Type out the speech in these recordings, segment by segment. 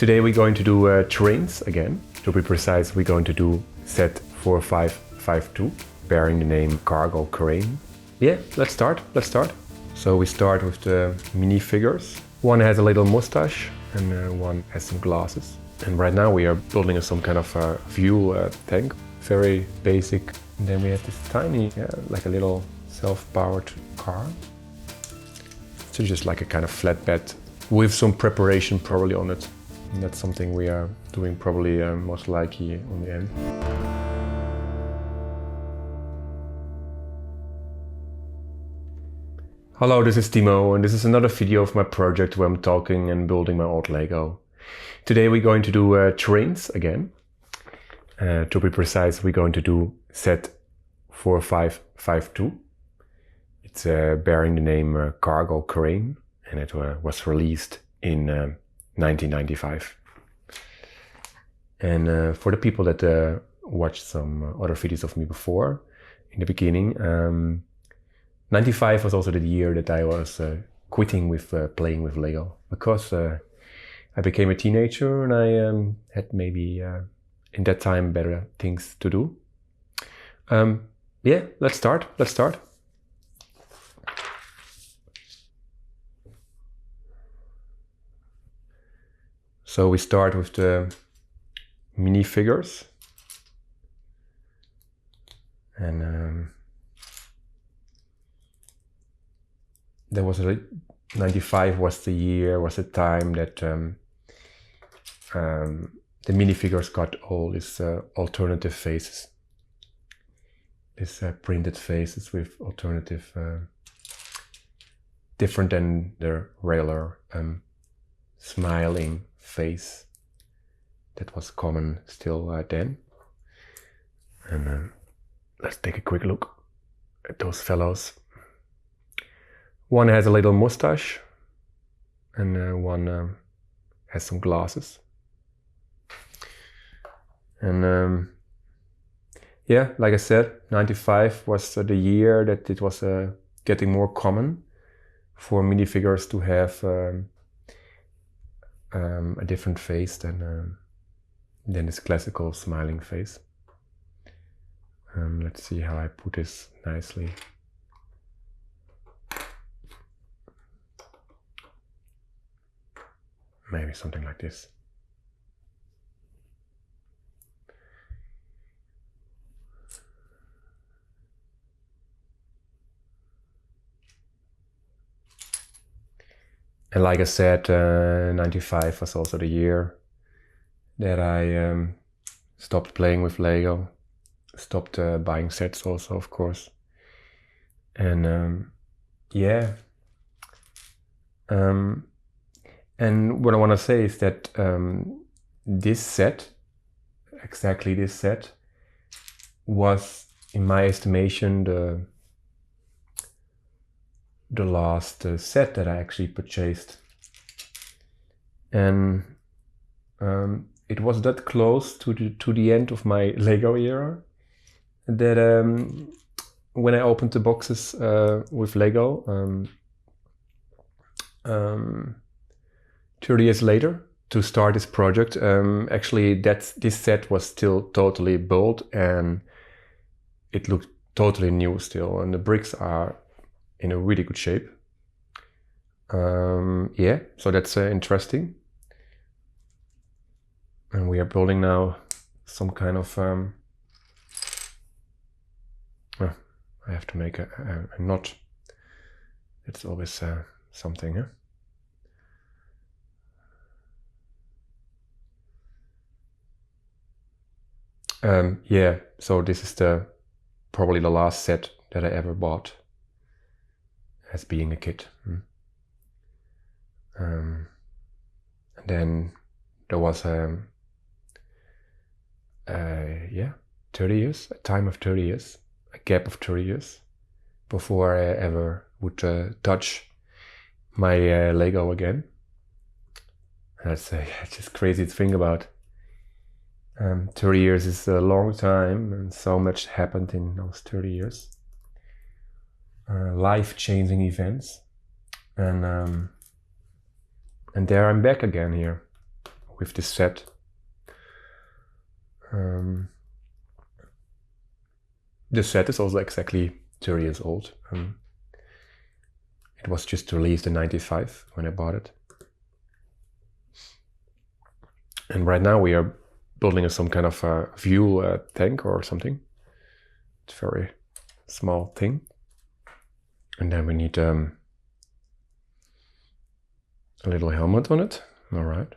Today we're going to do trains again. To be precise, we're going to do set 4552, bearing the name Cargo Crane. Yeah, let's start. So we start with the minifigures. One has a little mustache and one has some glasses. And right now we are building some kind of fuel tank, very basic. And then we have this tiny, like a little self-powered car. So just like a kind of flatbed with some preparation probably on it. And that's something we are doing probably most likely on the end. Hello, this is Timo and this is another video of my project where I'm talking and building my old Lego. Today we're going to do trains again. To be precise, we're going to do set 4552. It's bearing the name Cargo Crane and it was released in 1995. And for the people that watched some other videos of me before, in the beginning, 95 was also the year that I was quitting with playing with Lego, because I became a teenager and I had maybe in that time better things to do. Yeah, let's start. So we start with the minifigures. And there was 95 was the time that the minifigures got all these alternative faces. These printed faces with alternative, different than the regular smiling face that was common still then. And let's take a quick look at those fellows. One has a little mustache and one has some glasses. And yeah, like I said, 95 was the year that it was getting more common for minifigures to have a different face than this classical smiling face. Let's see how I put this nicely. Maybe something like this. And like I said, 95 was also the year that I stopped playing with Lego, stopped buying sets also, of course. And yeah. And what I want to say is that this set, exactly this set, was, in my estimation, the last set that I actually purchased. And it was that close to the end of my Lego era that when I opened the boxes with Lego 30 years later to start this project, actually this set was still totally built and it looked totally new still, and the bricks are in a really good shape. Yeah, so that's interesting. And we are building now some kind of I have to make a knot. It's always something, huh? Yeah, so this is probably the last set that I ever bought as being a kid. And then there was 30 years, a time of 30 years, a gap of 30 years before I ever would touch my Lego again. That's just crazy to think about. 30 years is a long time and so much happened in those 30 years. Life-changing events. And there I'm back again here with this set. This set is also exactly 30 years old. It was just released in '95 when I bought it. And right now we are building some kind of a fuel tank or something. It's a very small thing. And then we need a little helmet on it. All right.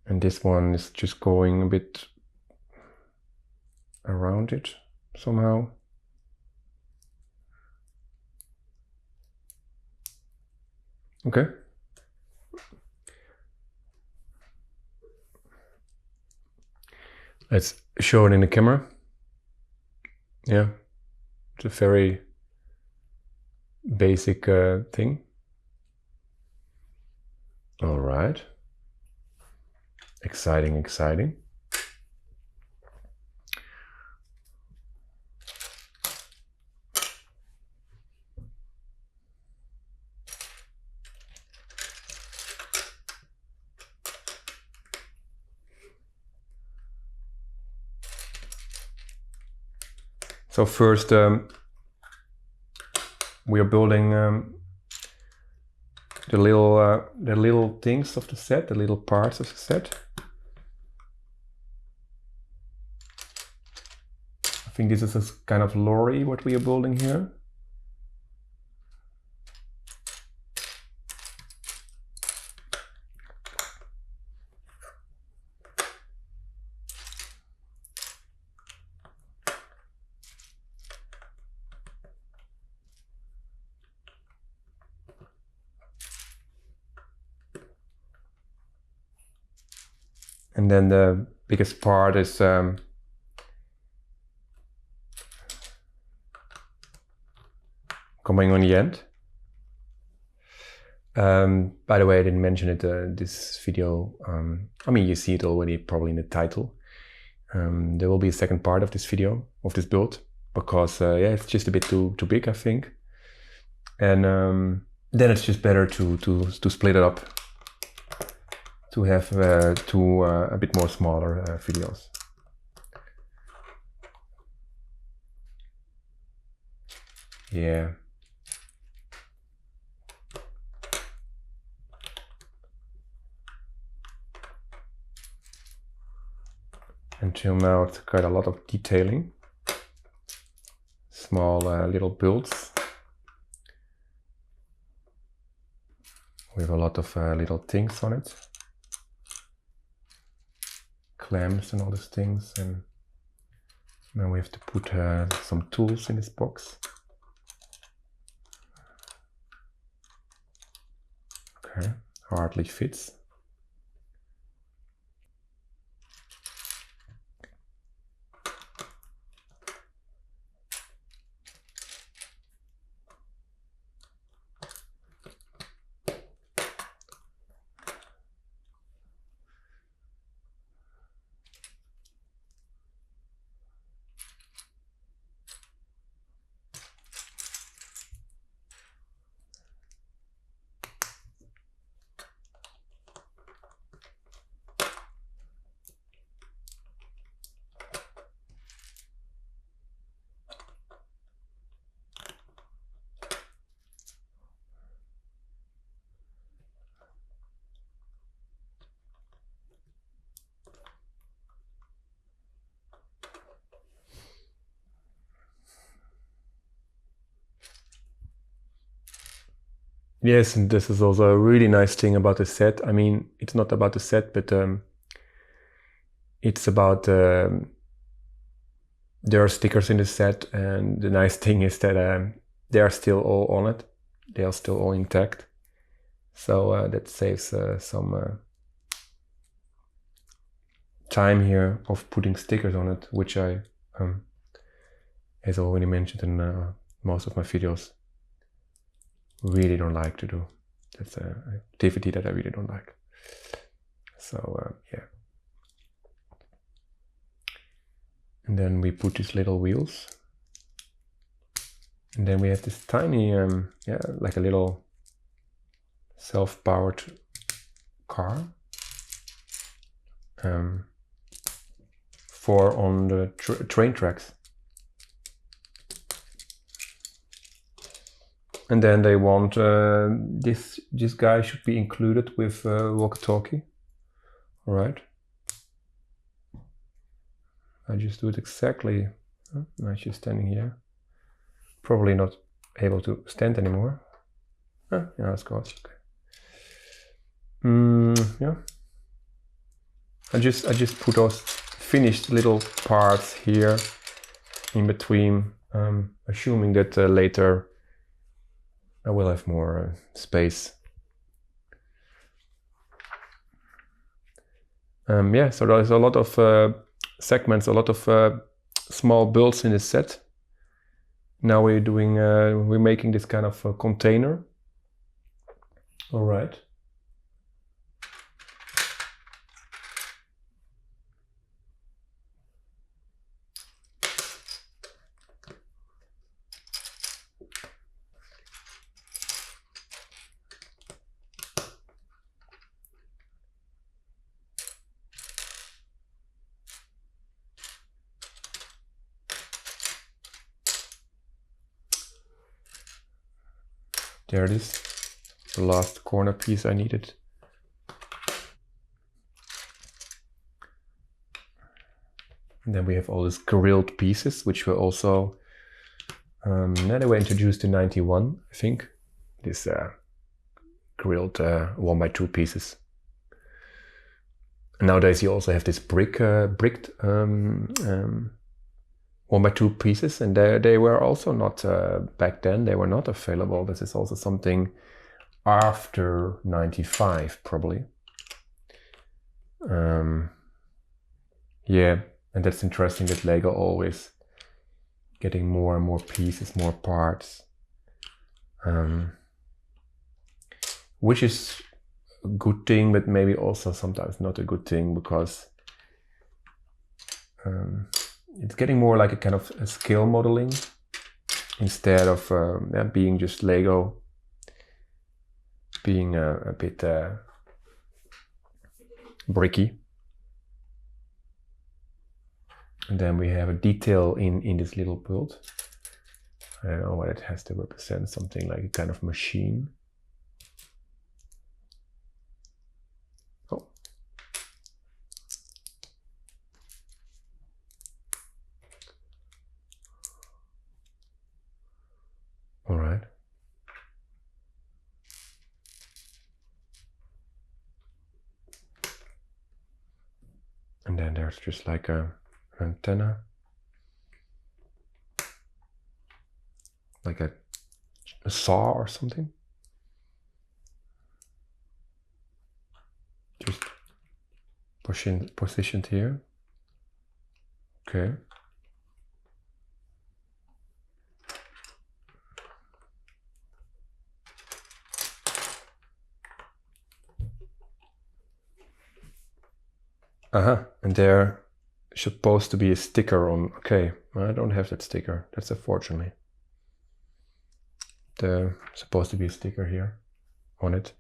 And this one is just going a bit around it somehow. Okay. Let's show it in the camera. Yeah, it's a very basic thing. All right. Exciting, exciting. So first, we are building the little things of the set, the little parts of the set. I think this is a kind of lorry what we are building here. And then the biggest part is coming on the end. By the way, I didn't mention it this video. I mean, you see it already probably in the title. There will be a second part of this video, of this build, because yeah, it's just a bit too big, I think. And then it's just better to split it up, to have two a bit more smaller videos. Yeah. Until now it's quite a lot of detailing. Small little builds. We have a lot of little things on it. Clamps and all these things, and now we have to put some tools in this box. Okay, hardly fits. Yes, and this is also a really nice thing about the set. I mean, it's not about the set, but it's about there are stickers in the set, and the nice thing is that they are still all on it. They are still all intact. So that saves some time here of putting stickers on it, which I, as already mentioned in most of my videos, really don't like to do. That's an activity that I really don't like. So yeah. And then we put these little wheels. And then we have this tiny, yeah, like a little self-powered car. 4 on the train tracks. And then they want this guy should be included with walkie-talkie. All right. I just do it exactly. Now she's standing here. Probably not able to stand anymore. Yeah, of course. Okay. Yeah. I just put those finished little parts here in between, assuming that later I will have more space. Yeah, so there's a lot of segments, a lot of small builds in this set. Now we're making this kind of container. All right. There it is, the last corner piece I needed. And then we have all these grilled pieces, which were also, now they were introduced in '91, I think. This grilled 1x2 pieces. And nowadays you also have this bricked 1x2 pieces, and they were also not, back then, they were not available. This is also something after '95, probably. Yeah, and that's interesting that Lego always getting more and more pieces, more parts. Which is a good thing, but maybe also sometimes not a good thing, because it's getting more like a kind of a skill modeling instead of being just Lego, being a bit bricky. And then we have a detail in this little build. I don't know what it has to represent, something like a kind of machine. Oh. All right. And then there's just like an antenna, like a saw or something. Just positioned here. Okay. And there supposed to be a sticker on. Okay, I don't have that sticker. That's unfortunately. There's supposed to be a sticker here on it.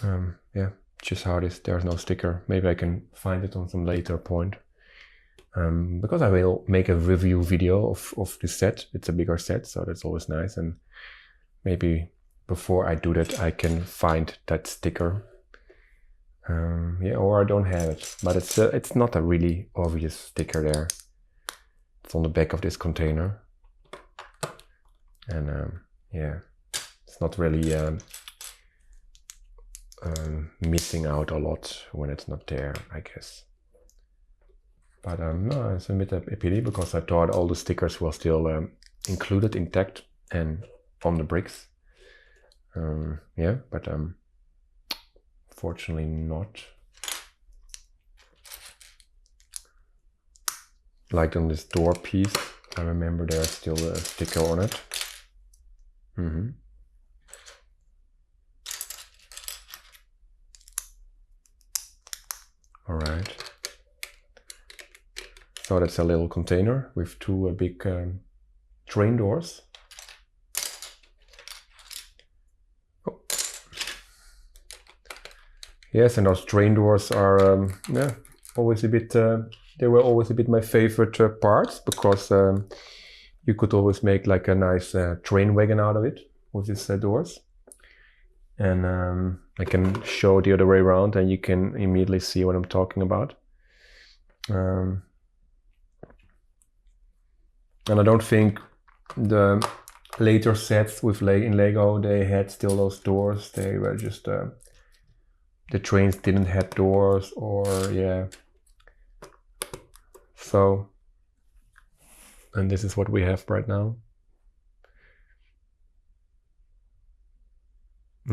Yeah, just how it is. There's no sticker. Maybe I can find it on some later point. Because I will make a review video of this set. It's a bigger set, so that's always nice. And maybe before I do that, I can find that sticker. Yeah, or I don't have it, but it's not a really obvious sticker there. It's on the back of this container, and yeah, it's not really missing out a lot when it's not there, I guess. But no, it's a bit a pity, because I thought all the stickers were still included intact and on the bricks. Yeah, but fortunately not. Like on this door piece, I remember there's still a sticker on it. All right. So that's a little container with two big train doors. Oh, Yes, and those train doors are yeah, always a bit. They were always a bit my favorite parts, because you could always make like a nice train wagon out of it with these doors. And I can show the other way around, and you can immediately see what I'm talking about. And I don't think the later sets with in Lego they had still those doors. They were just the trains didn't have doors, or yeah. So, and this is what we have right now.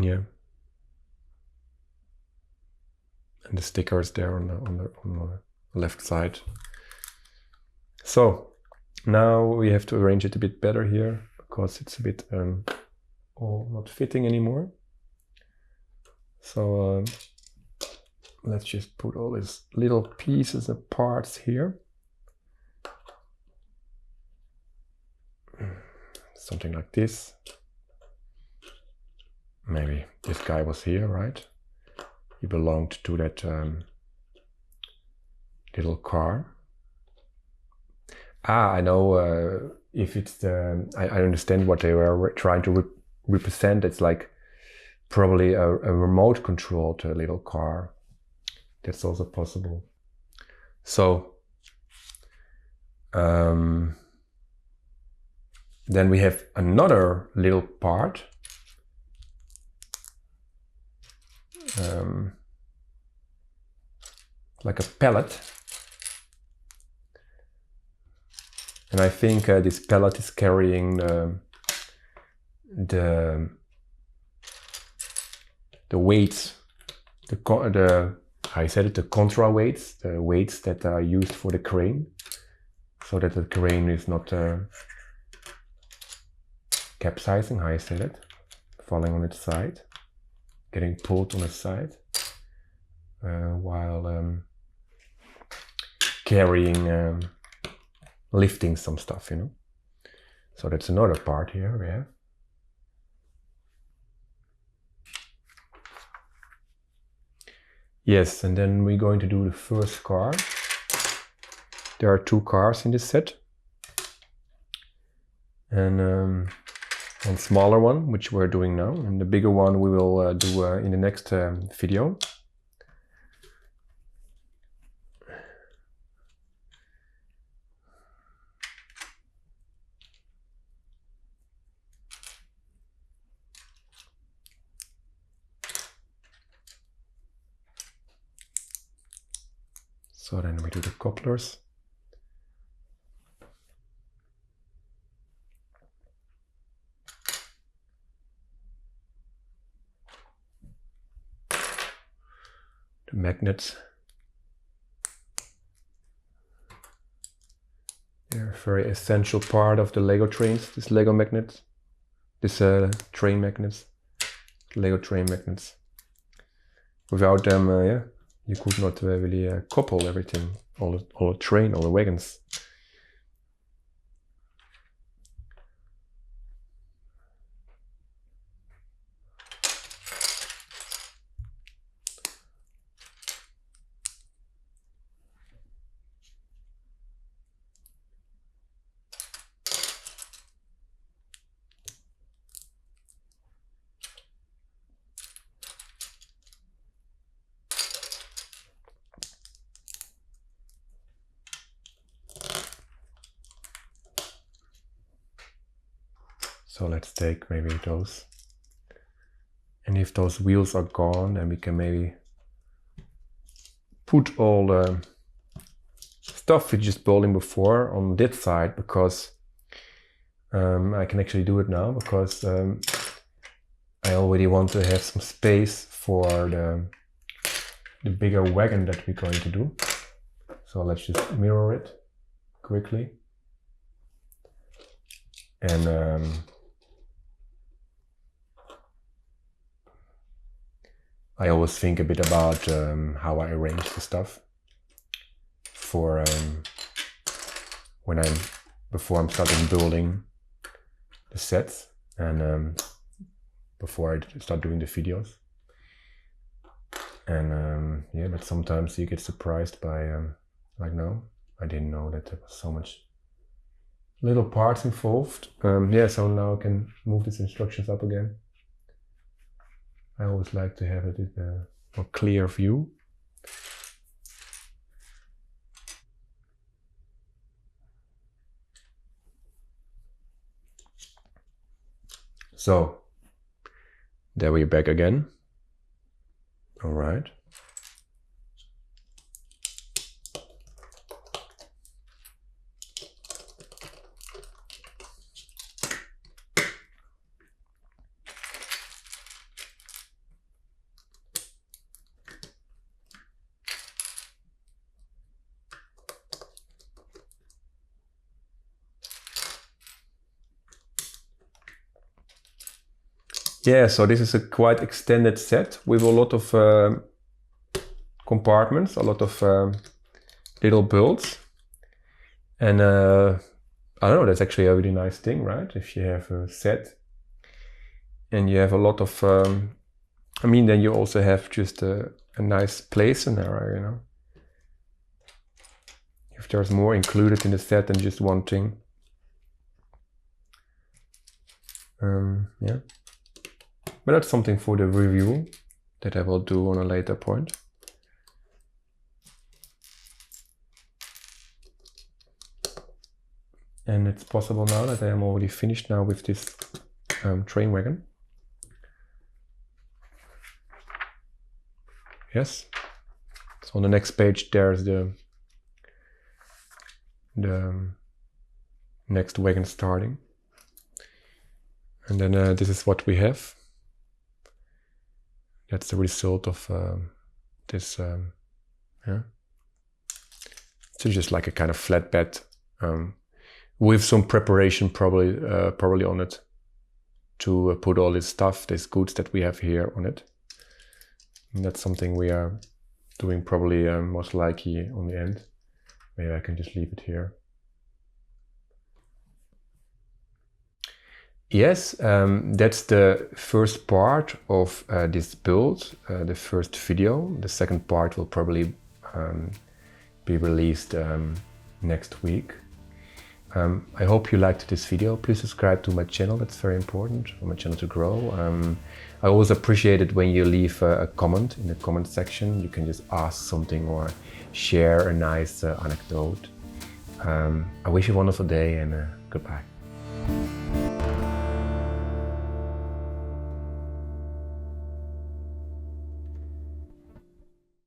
Yeah. And the sticker is there on the left side. So now we have to arrange it a bit better here, because it's a bit all not fitting anymore. So let's just put all these little pieces and parts here. Something like this. Maybe this guy was here, right? He belonged to that little car. I know if it's the... I understand what they were trying to represent. It's like probably a remote controlled little car. That's also possible. So then we have another little part. Like a pallet. And I think this pallet is carrying the weights, I said it, the contra weights, the weights that are used for the crane, so that the crane is not capsizing, how I said it, falling on its side, getting pulled on its side, while carrying, lifting some stuff, you know. So that's another part here we have. Yes, and then we're going to do the first car. There are 2 cars in this set. And one smaller one, which we're doing now, and the bigger one we will do in the next video. So then we do the couplers. The magnets. They're a very essential part of the Lego trains, these Lego magnets. This train magnets. Lego train magnets. Without them, yeah, you could not really couple everything, all the train, all the wagons. So let's take maybe those. And if those wheels are gone, then we can maybe put all the stuff we just building before on this side, because I can actually do it now, because I already want to have some space for the bigger wagon that we're going to do. So let's just mirror it quickly. And I always think a bit about how I arrange the stuff for before I'm starting building the sets, and before I start doing the videos. And yeah, but sometimes you get surprised by like now, I didn't know that there was so much little parts involved. Yeah, so now I can move these instructions up again. I always like to have it in a more clear view. So there we're back again. All right. Yeah, so this is a quite extended set with a lot of compartments, a lot of little builds. And I don't know, that's actually a really nice thing, right? If you have a set and you have a lot of, I mean, then you also have just a nice play scenario, you know? If there's more included in the set than just one thing. Yeah. But that's something for the review that I will do on a later point. And it's possible now that I am already finished now with this train wagon. Yes. So on the next page there's the next wagon starting. And then this is what we have. That's the result of this, yeah. So just like a kind of flatbed with some preparation probably on it to put all this stuff, these goods that we have here on it. And that's something we are doing probably most likely on the end. Maybe I can just leave it here. Yes, that's the first part of this build, the first video. The second part will probably be released next week. I hope you liked this video. Please subscribe to my channel, that's very important for my channel to grow. I always appreciate it when you leave a comment in the comment section. You can just ask something or share a nice anecdote. I wish you a wonderful day and goodbye.